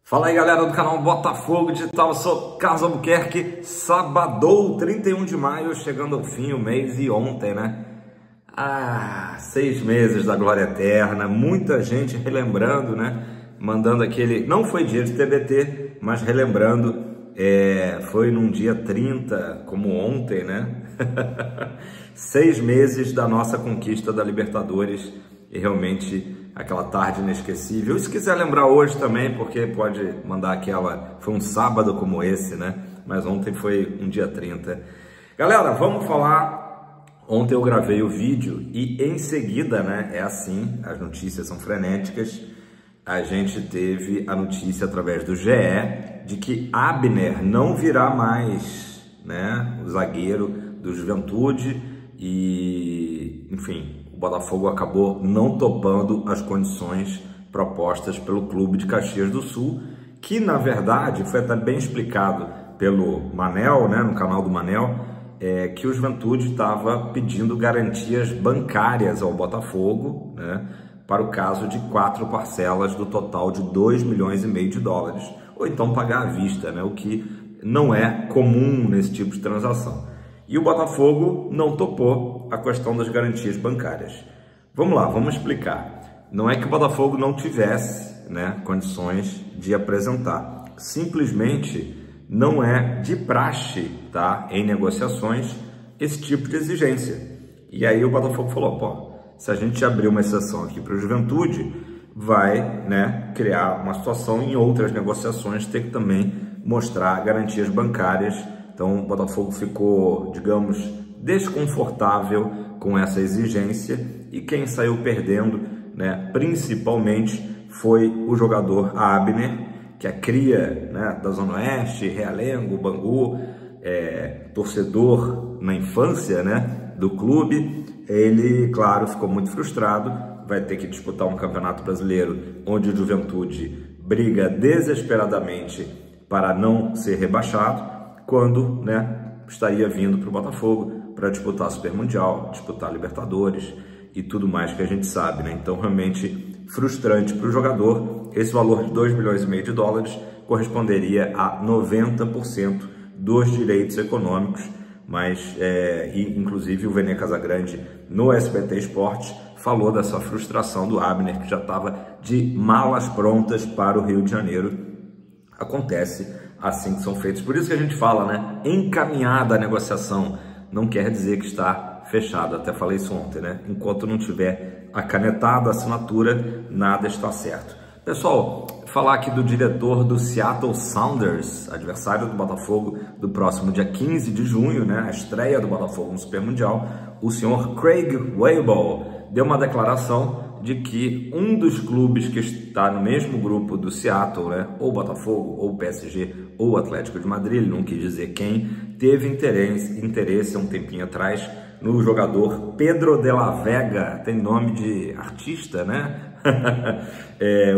Fala aí, galera do canal Botafogo Digital, eu sou Carlos Albuquerque. Sabadou, 31 de maio, chegando ao fim o mês e ontem, né? 6 meses da glória eterna, muita gente relembrando, né? Mandando aquele, não foi dia de TBT, mas relembrando, foi num dia 30, como ontem, né? 6 meses da nossa conquista da Libertadores e realmente aquela tarde inesquecível. E se quiser lembrar hoje também, porque pode mandar aquela... Foi um sábado como esse, né? Mas ontem foi um dia 30. Galera, vamos falar... Ontem eu gravei o vídeo e em seguida, né? É assim, as notícias são frenéticas. A gente teve a notícia através do GE de que Abner não virá mais, né? O zagueiro do Juventude e... Enfim... O Botafogo acabou não topando as condições propostas pelo clube de Caxias do Sul, que na verdade foi até bem explicado pelo Manel, né, no canal do Manel, que o Juventude estava pedindo garantias bancárias ao Botafogo, né, para o caso de 4 parcelas do total de 2,5 milhões de dólares, ou então pagar à vista, né, o que não é comum nesse tipo de transação. E o Botafogo não topou a questão das garantias bancárias. Vamos lá, vamos explicar. Não é que o Botafogo não tivesse, né, condições de apresentar. Simplesmente não é de praxe, tá, em negociações, esse tipo de exigência. E aí o Botafogo falou, pô, se a gente abrir uma exceção aqui para o Juventude, vai, né, criar uma situação em outras negociações, ter que também mostrar garantias bancárias. Então, o Botafogo ficou, digamos, desconfortável com essa exigência e quem saiu perdendo, né, principalmente foi o jogador Abner, que é cria, né, da Zona Oeste, Realengo, Bangu, torcedor na infância, né, do clube. Ele, claro, ficou muito frustrado, vai ter que disputar um campeonato brasileiro onde o Juventude briga desesperadamente para não ser rebaixado, quando, né, estaria vindo para o Botafogo para disputar a Super Mundial, disputar a Libertadores e tudo mais que a gente sabe, né? Então, realmente frustrante para o jogador. Esse valor de 2,5 milhões de dólares corresponderia a 90% dos direitos econômicos, mas, inclusive, o Vene Casagrande, no SBT Esporte, falou dessa frustração do Abner, que já estava de malas prontas para o Rio de Janeiro. Acontece assim que são feitos. Por isso que a gente fala, né? Encaminhada a negociação. Não quer dizer que está fechado. Até falei isso ontem, né? Enquanto não tiver a canetada, a assinatura, nada está certo. Pessoal, falar aqui do diretor do Seattle Sounders, adversário do Botafogo do próximo dia 15 de junho, né? A estreia do Botafogo no Super Mundial. O senhor Craig Waibel deu uma declaração de que um dos clubes que está no mesmo grupo do Seattle, né, ou Botafogo, ou PSG, ou Atlético de Madrid, ele não quis dizer quem, teve interesse há um tempinho atrás no jogador Pedro de la Vega, tem nome de artista, né?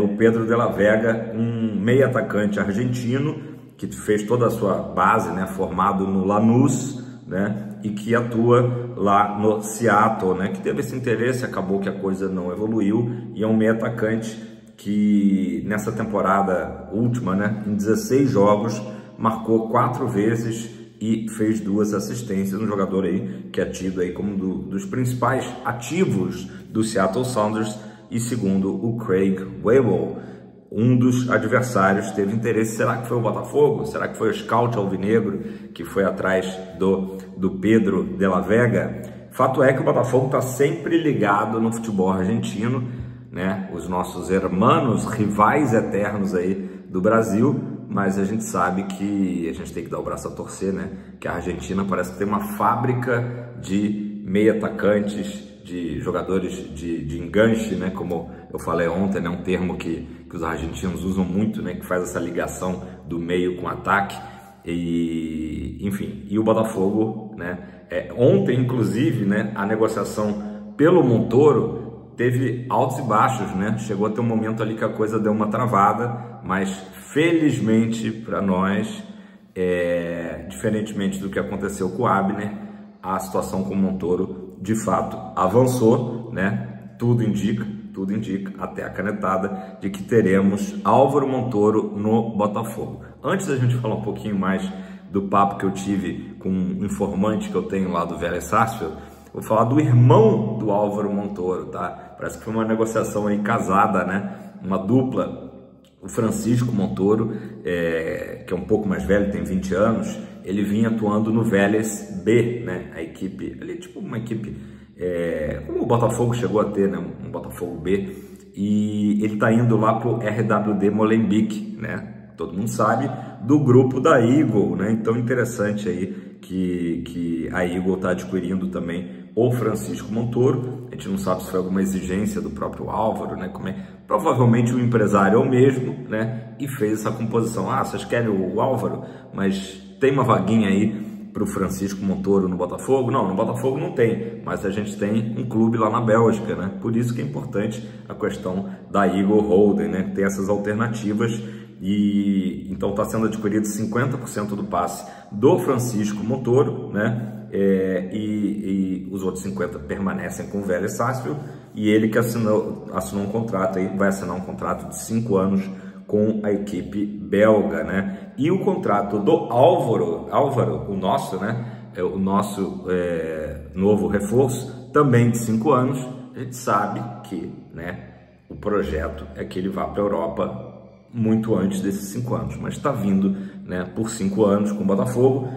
O Pedro de la Vega, um meio atacante argentino, que fez toda a sua base, né, formado no Lanús, né, e que atua lá no Seattle, né, que teve esse interesse, acabou que a coisa não evoluiu, e é um meio atacante que nessa temporada última, né, em 16 jogos, marcou 4 vezes e fez 2 assistências, um jogador aí que é tido aí como dos principais ativos do Seattle Sounders, e segundo o Craig Waibel, um dos adversários teve interesse. Será que foi o Botafogo? Será que foi o scout alvinegro que foi atrás do Pedro de la Vega? Fato é que o Botafogo está sempre ligado no futebol argentino, né? Os nossos hermanos, rivais eternos aí do Brasil, mas a gente sabe que a gente tem que dar o braço a torcer, né? Que a Argentina parece que tem uma fábrica de meio atacantes, de jogadores de enganche, né? Como eu falei ontem, né? Um termo que os argentinos usam muito, né? Que faz essa ligação do meio com o ataque. E, enfim, e o Botafogo, né? Ontem, inclusive, né? A negociação pelo Montoro teve altos e baixos, né? Chegou a ter um momento ali que a coisa deu uma travada, mas felizmente para nós, diferentemente do que aconteceu com o Abner, a situação com o Montoro de fato avançou, né? Tudo indica, tudo indica, até a canetada, de que teremos Álvaro Montoro no Botafogo. Antes da gente falar um pouquinho mais do papo que eu tive com um informante que eu tenho lá do Vélez Sarsfield, vou falar do irmão do Álvaro Montoro, tá? Parece que foi uma negociação aí casada, né? Uma dupla. O Francisco Montoro, que é um pouco mais velho, tem 20 anos, ele vinha atuando no Vélez B, né? A equipe, ali tipo uma equipe, como o Botafogo chegou a ter, né? Um Botafogo B, e ele tá indo lá pro RWD Molenbeek, né? Todo mundo sabe, do grupo da Eagle, né? Então interessante aí que a Eagle está adquirindo também o Francisco Montoro. A gente não sabe se foi alguma exigência do próprio Álvaro, né? Provavelmente o empresário é o mesmo, né? E fez essa composição. Ah, vocês querem o Álvaro, mas tem uma vaguinha aí para o Francisco Montoro no Botafogo? Não, no Botafogo não tem, mas a gente tem um clube lá na Bélgica, né? Por isso que é importante a questão da Eagle Holding, né? Ter essas alternativas. E então está sendo adquirido 50% do passe do Francisco Montoro, né? E os outros 50% permanecem com o Vélez Sarsfield, e ele que assinou um contrato aí, vai assinar um contrato de 5 anos com a equipe belga, né? E o contrato do Álvaro, o nosso, né? O nosso novo reforço, também de 5 anos. A gente sabe que, né, o projeto é que ele vá para a Europa muito antes desses 5 anos, mas está vindo, né, por 5 anos com o Botafogo.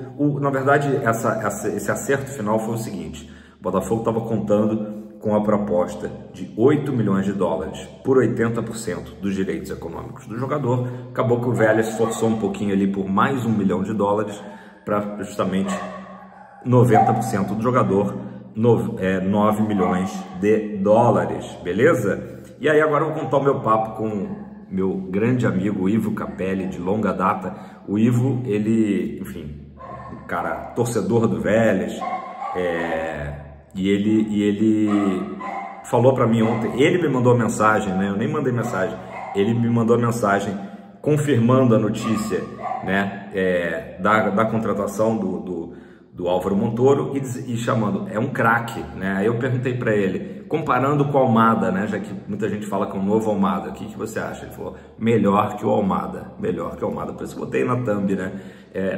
Na verdade, esse acerto final foi o seguinte: o Botafogo estava contando com a proposta de 8 milhões de dólares por 80% dos direitos econômicos do jogador. Acabou que o Vélez forçou um pouquinho ali por mais 1 milhão de dólares para justamente 90% do jogador, 9 milhões de dólares, beleza? E aí agora eu vou contar o meu papo com meu grande amigo Ivo Capelli, de longa data. O Ivo, ele, enfim, um cara torcedor do Vélez, e ele falou para mim ontem, ele me mandou a mensagem, né? Eu nem mandei mensagem, ele me mandou a mensagem confirmando a notícia, né? Da contratação do Álvaro Montoro e chamando, é um craque, né? Aí eu perguntei para ele, comparando com o Almada, né? Já que muita gente fala que é um novo Almada, o que você acha? Ele falou, melhor que o Almada, por isso que eu botei na thumb, né?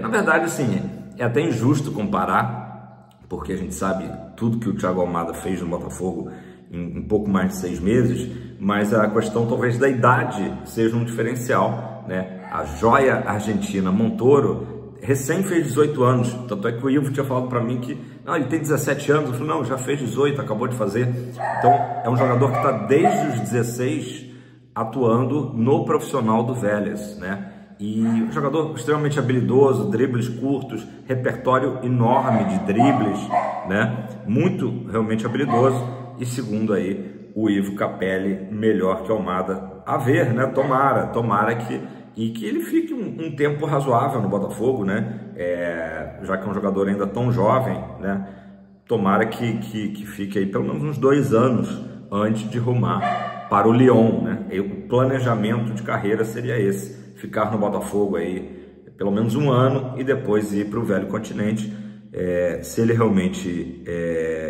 Na verdade, assim, é até injusto comparar, porque a gente sabe tudo que o Thiago Almada fez no Botafogo em pouco mais de 6 meses, mas a questão talvez da idade seja um diferencial, né? A joia argentina Montoro recém fez 18 anos, tanto é que o Ivo tinha falado para mim que não, ele tem 17 anos, eu falei, não, já fez 18, acabou de fazer. Então é um jogador que está desde os 16 atuando no profissional do Vélez, né? E um jogador extremamente habilidoso, dribles curtos, repertório enorme de dribles, né? Muito realmente habilidoso. E segundo aí o Ivo Capelli, melhor que Almada. A ver, né? Tomara que ele fique um tempo razoável no Botafogo, né? Já que é um jogador ainda tão jovem, né? Tomara que fique aí pelo menos uns 2 anos antes de rumar para o Lyon, né? E o planejamento de carreira seria esse: ficar no Botafogo aí pelo menos 1 ano e depois ir para o Velho Continente. Se ele realmente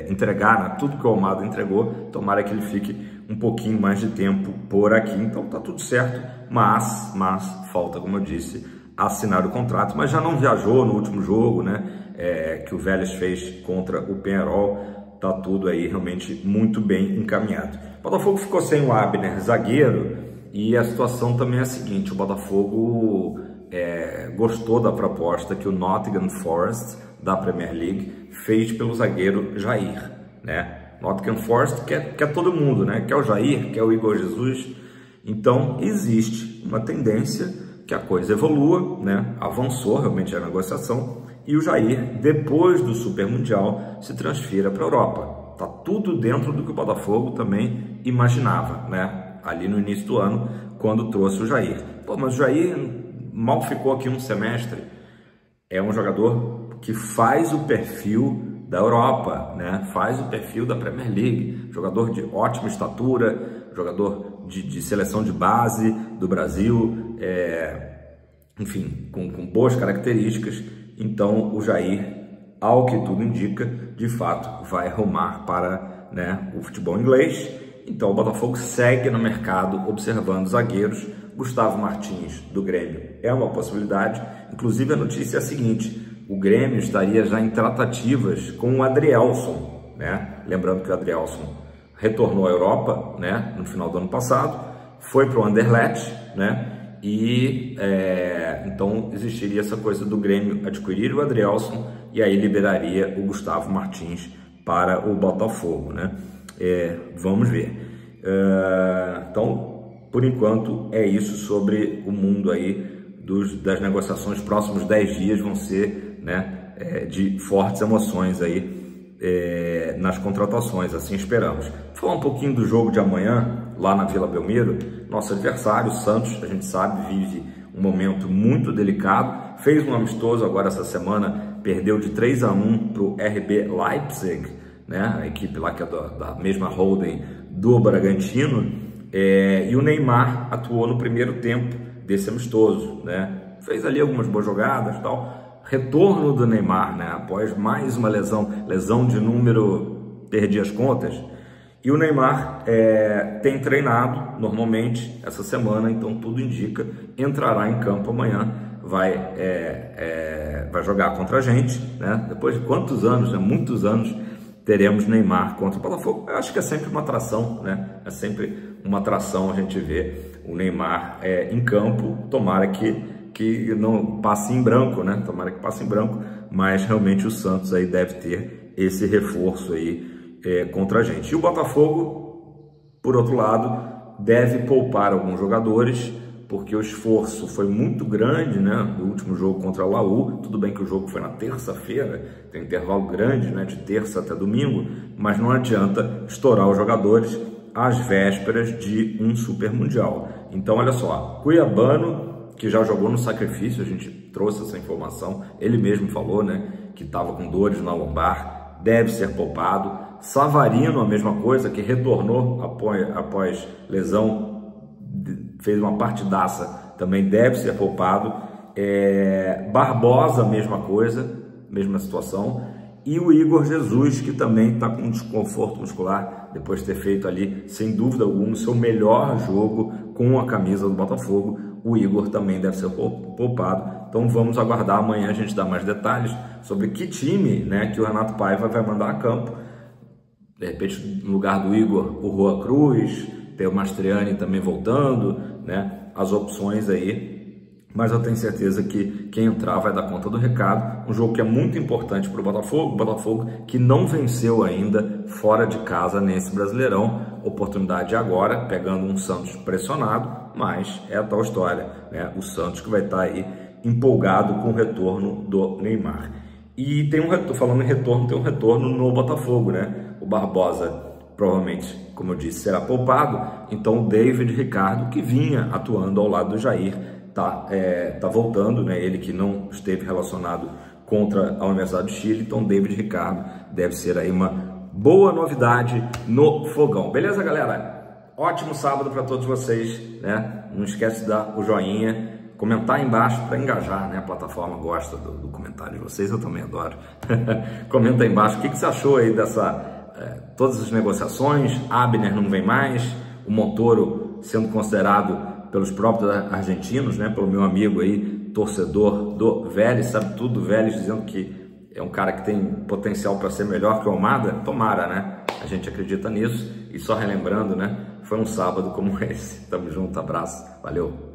entregar, né, tudo que o Almada entregou, tomara que ele fique um pouquinho mais de tempo por aqui. Então tá tudo certo, mas falta, como eu disse, assinar o contrato. Mas já não viajou no último jogo, né, que o Vélez fez contra o Peñarol. Tá tudo aí realmente muito bem encaminhado. O Botafogo ficou sem o Abner, zagueiro, e a situação também é a seguinte: o Botafogo gostou da proposta que o Nottingham Forest da Premier League fez pelo zagueiro Jair, né? Nottingham Forest quer todo mundo, né? Quer o Jair, quer o Igor Jesus. Então existe uma tendência que a coisa evolua, né? Avançou realmente a negociação e o Jair, depois do Super Mundial, se transfira para a Europa. Tá tudo dentro do que o Botafogo também imaginava, né? Ali no início do ano, quando trouxe o Jair. Pô, mas o Jair mal ficou aqui um semestre. É um jogador que faz o perfil da Europa, né? Faz o perfil da Premier League, jogador de ótima estatura, jogador de seleção de base do Brasil, enfim, com boas características. Então o Jair, ao que tudo indica, de fato vai rumar para, né, o futebol inglês. Então o Botafogo segue no mercado observando zagueiros. Gustavo Martins, do Grêmio, é uma possibilidade. Inclusive a notícia é a seguinte: o Grêmio estaria já em tratativas com o Adrielson, né? Lembrando que o Adrielson retornou à Europa, né, no final do ano passado, foi para o Anderlecht, né? E então existiria essa coisa do Grêmio adquirir o Adrielson e aí liberaria o Gustavo Martins para o Botafogo, né? Vamos ver. Então, por enquanto, é isso sobre o mundo aí das negociações. Próximos 10 dias vão ser, né, de fortes emoções aí nas contratações, assim esperamos. Vou falar um pouquinho do jogo de amanhã, lá na Vila Belmiro. Nosso adversário, o Santos, a gente sabe, vive um momento muito delicado. Fez um amistoso agora essa semana, perdeu de 3-1 para o RB Leipzig, né? A equipe lá que é da mesma holding do Bragantino. E o Neymar atuou no primeiro tempo desse amistoso, né? Fez ali algumas boas jogadas e tal. Retorno do Neymar, né? Após mais uma lesão de número, perdi as contas. E o Neymar tem treinado normalmente essa semana, então tudo indica, entrará em campo amanhã, vai jogar contra a gente, né? Depois de quantos anos, né? Muitos anos, teremos Neymar contra o Botafogo. Eu acho que é sempre uma atração, né? É sempre uma atração a gente ver o Neymar em campo. Tomara que não passe em branco, né? Tomara que passe em branco, mas realmente o Santos aí deve ter esse reforço aí contra a gente. E o Botafogo, por outro lado, deve poupar alguns jogadores, porque o esforço foi muito grande, né, no último jogo contra o Laú. Tudo bem que o jogo foi na terça-feira, tem um intervalo grande, né, de terça até domingo, mas não adianta estourar os jogadores às vésperas de um Super Mundial. Então, olha só, Cuiabano, que já jogou no sacrifício, a gente trouxe essa informação, ele mesmo falou, né, que estava com dores na lombar, deve ser poupado. Savarino, a mesma coisa, que retornou após lesão, fez uma partidaça, também deve ser poupado. Barbosa, mesma coisa, mesma situação. E o Igor Jesus, que também está com desconforto muscular, depois de ter feito ali, sem dúvida alguma, o seu melhor jogo com a camisa do Botafogo. O Igor também deve ser poupado. Então vamos aguardar, amanhã a gente dá mais detalhes sobre que time, né, que o Renato Paiva vai mandar a campo. De repente, no lugar do Igor, o Rua Cruz, tem o Mastriani também voltando, né? As opções aí, mas eu tenho certeza que quem entrar vai dar conta do recado. Um jogo que é muito importante para o Botafogo que não venceu ainda fora de casa nesse Brasileirão. Oportunidade agora, pegando um Santos pressionado, mas é a tal história, né? O Santos que vai estar aí empolgado com o retorno do Neymar. E falando em retorno, tem um retorno no Botafogo, né? O Barbosa provavelmente, como eu disse, será poupado. Então o David Ricardo, que vinha atuando ao lado do Jair, tá voltando, né? Ele que não esteve relacionado contra a Universidade do Chile. Então David Ricardo deve ser aí uma boa novidade no Fogão. Beleza, galera? Ótimo sábado para todos vocês, né? Não esquece de dar o joinha, comentar aí embaixo para engajar, né? A plataforma gosta do comentário de vocês, eu também adoro. Comenta aí embaixo o que você achou aí todas as negociações. Abner não vem mais, o Montoro sendo considerado pelos próprios argentinos, né? Pelo meu amigo aí, torcedor do Vélez, sabe tudo do Vélez, dizendo que é um cara que tem potencial para ser melhor que o Almada. Tomara, né? A gente acredita nisso. E só relembrando, né? Foi um sábado como esse. Tamo junto, abraço, valeu!